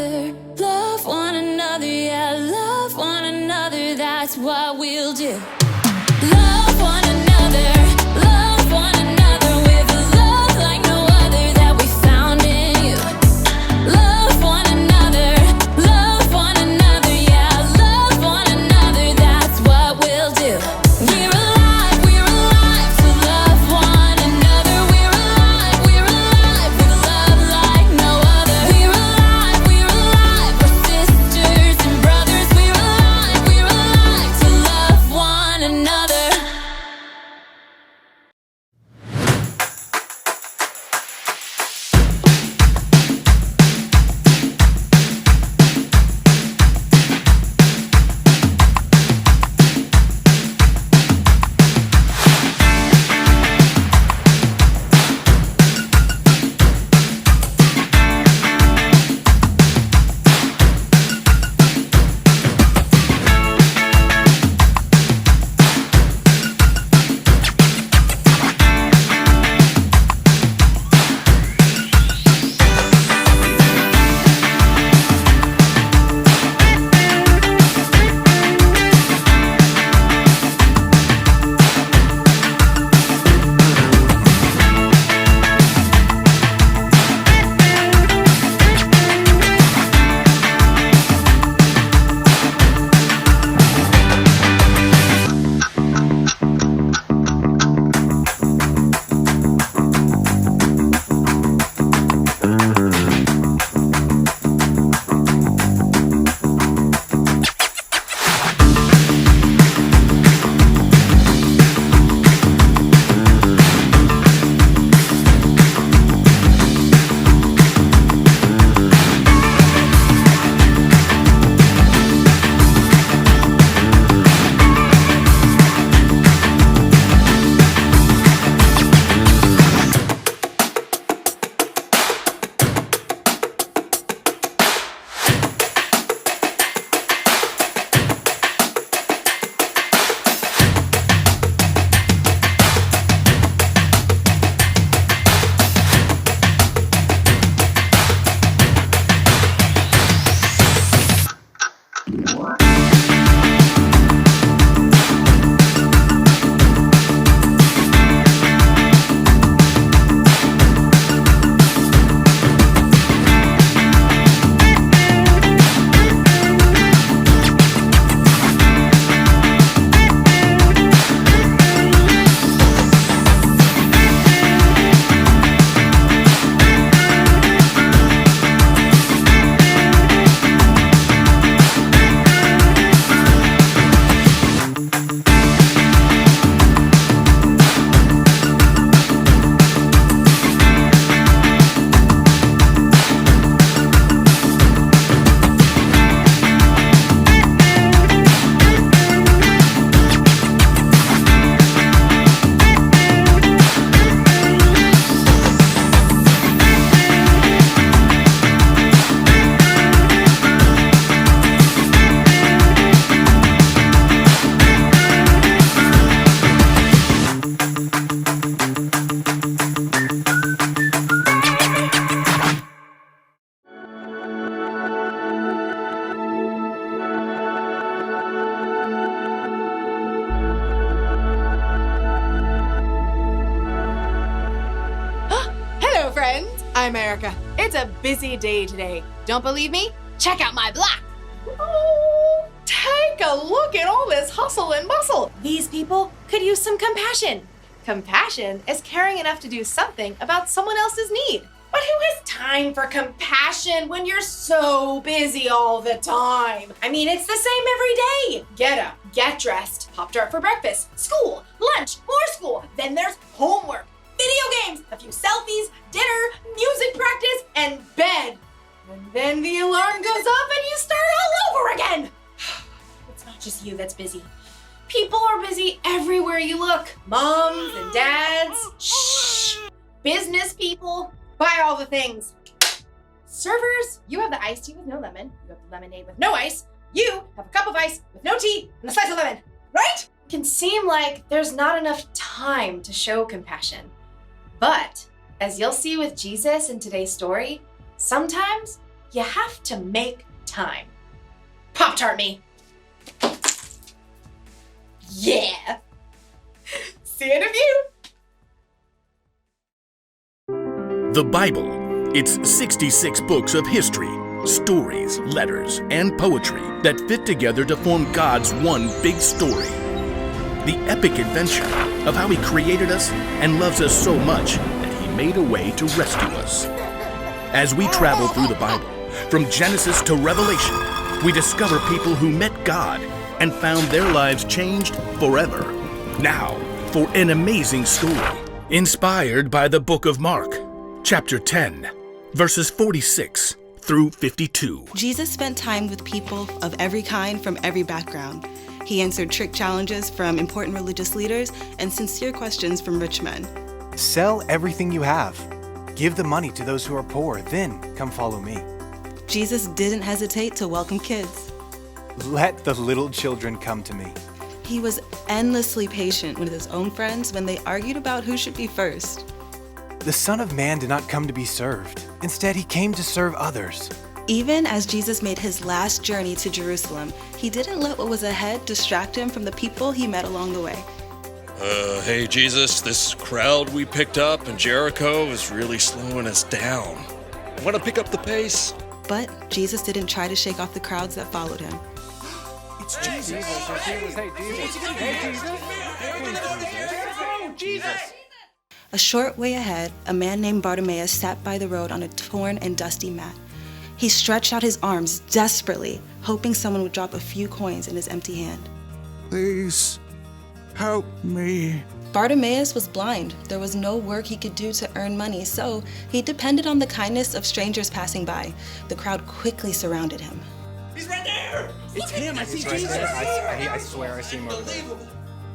another. Love one another, yeah, love one another. That's what we'll do. Love one another, love one another with a love like no other that we found in you. Love one another, yeah, love one another. That's what we'll do. We're alive to love one another. We're alive with love like no other. We're alive, we're sisters and brothers. We're alive to love one another. I'm Erica. It's a busy day today. Don't believe me? Check out my block. Oh, take a look at all this hustle and bustle. These people could use some compassion. Compassion is caring enough to do something about someone else's need. But who has time for compassion when you're so busy all the time? I mean, it's the same every day. Get up, get dressed, pop dart for breakfast, school, lunch, more school. Then there's homework, video games, a few selfies, dinner, music practice, and bed. And then the alarm goes off and you start all over again. It's not just you that's busy. People are busy everywhere you look. Moms and dads, business people, buy all the things. Servers, you have the iced tea with no lemon. You have the lemonade with no ice. You have a cup of ice with no tea and a slice of lemon, right? It can seem like there's not enough time to show compassion. But as you'll see with Jesus in today's story, sometimes You have to make time. Pop-Tart me. Yeah. See you in a few. The Bible. It's 66 books of history, stories, letters, and poetry that fit together to form God's one big story. The epic adventure of how He created us and loves us so much that He made a way to rescue us. As we travel through the Bible, from Genesis to Revelation, we discover people who met God and found their lives changed forever. Now, for an amazing story, inspired by the book of Mark, chapter 10, verses 46 through 52. Jesus spent time with people of every kind from every background. He answered trick challenges from important religious leaders and sincere questions from rich men. Sell everything you have. Give the money to those who are poor, then come follow me. Jesus didn't hesitate to welcome kids. Let the little children come to me. He was endlessly patient with his own friends when they argued about who should be first. The Son of Man did not come to be served. Instead, He came to serve others. Even as Jesus made his last journey to Jerusalem, he didn't let what was ahead distract him from the people he met along the way. Hey Jesus, this crowd we picked up in Jericho is really slowing us down. Want to pick up the pace? But Jesus didn't try to shake off the crowds that followed him. It's Jesus. Hey, Jesus. A short way ahead, a man named Bartimaeus sat by the road on a torn and dusty mat. He stretched out his arms desperately, hoping someone would drop a few coins in his empty hand. Please, help me. Bartimaeus was blind. There was no work he could do to earn money, so he depended on the kindness of strangers passing by. The crowd quickly surrounded him. He's right there! It's him. I see Jesus. I swear I see him over there.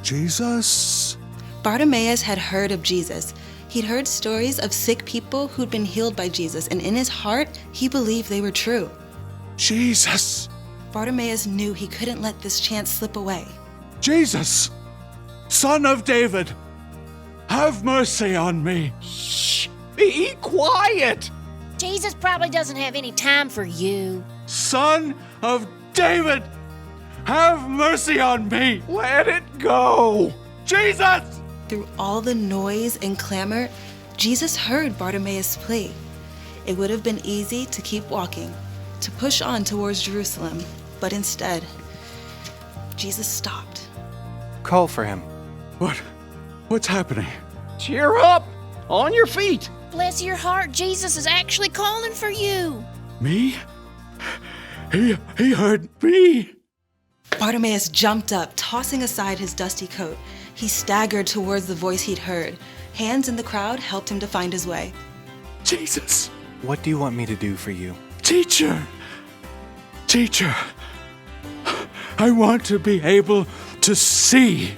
Jesus? Bartimaeus had heard of Jesus. He'd heard stories of sick people who'd been healed by Jesus, and in his heart, he believed they were true. Jesus! Bartimaeus knew he couldn't let this chance slip away. Jesus! Son of David! Have mercy on me! Shh! Be quiet! Jesus probably doesn't have any time for you. Son of David! Have mercy on me! Let it go! Jesus! Through all the noise and clamor, Jesus heard Bartimaeus' plea. It would have been easy to keep walking, to push on towards Jerusalem, but instead, Jesus stopped. Call for him. What's happening? Cheer up! On your feet! Bless your heart, Jesus is actually calling for you. Me? He heard me. Bartimaeus jumped up, tossing aside his dusty coat. He staggered towards the voice he'd heard. Hands in the crowd helped him to find his way. Jesus! What do you want me to do for you? Teacher! I want to be able to see.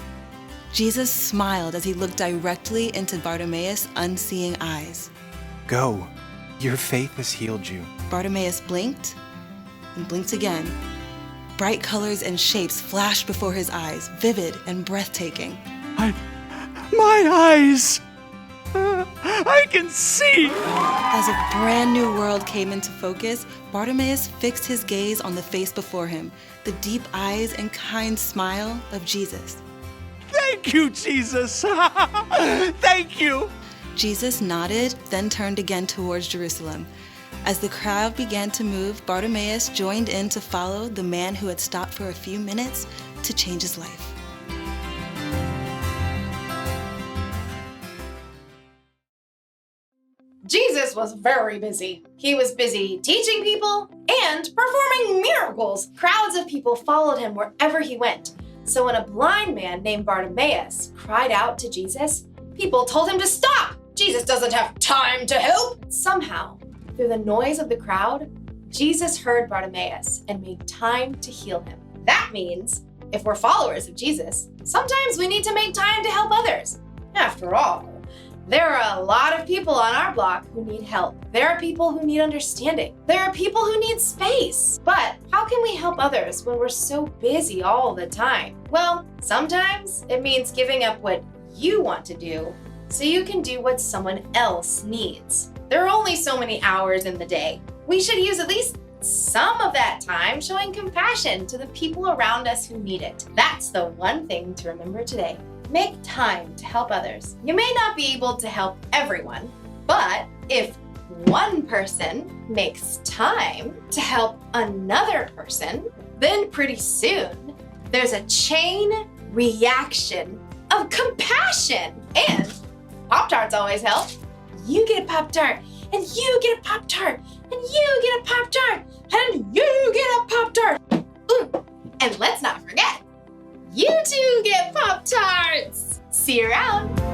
Jesus smiled as he looked directly into Bartimaeus' unseeing eyes. Go. Your faith has healed you. Bartimaeus blinked and blinked again. Bright colors and shapes flashed before his eyes, vivid and breathtaking. My eyes! I can see! As a brand new world came into focus, Bartimaeus fixed his gaze on the face before him, the deep eyes and kind smile of Jesus. Thank you, Jesus! Thank you! Jesus nodded, then turned again towards Jerusalem. As the crowd began to move, Bartimaeus joined in to follow the man who had stopped for a few minutes to change his life. Jesus was very busy. He was busy teaching people and performing miracles. Crowds of people followed him wherever he went. So when a blind man named Bartimaeus cried out to Jesus, people told him to stop. Jesus doesn't have time to help. Somehow, through the noise of the crowd, Jesus heard Bartimaeus and made time to heal him. That means, if we're followers of Jesus, sometimes we need to make time to help others. After all, there are a lot of people on our block who need help. There are people who need understanding. There are people who need space. But how can we help others when we're so busy all the time? Well, sometimes it means giving up what you want to do so you can do what someone else needs. There are only so many hours in the day. We should use at least some of that time showing compassion to the people around us who need it. That's the one thing to remember today. Make time to help others. You may not be able to help everyone, but if one person makes time to help another person, then pretty soon there's a chain reaction of compassion. And Pop-Tarts always help. You get a Pop-Tart, and you get a Pop-Tart, and you get a Pop-Tart, and you get a Pop-Tart. Ooh, and let's not forget, you too get Pop-Tarts. See you around.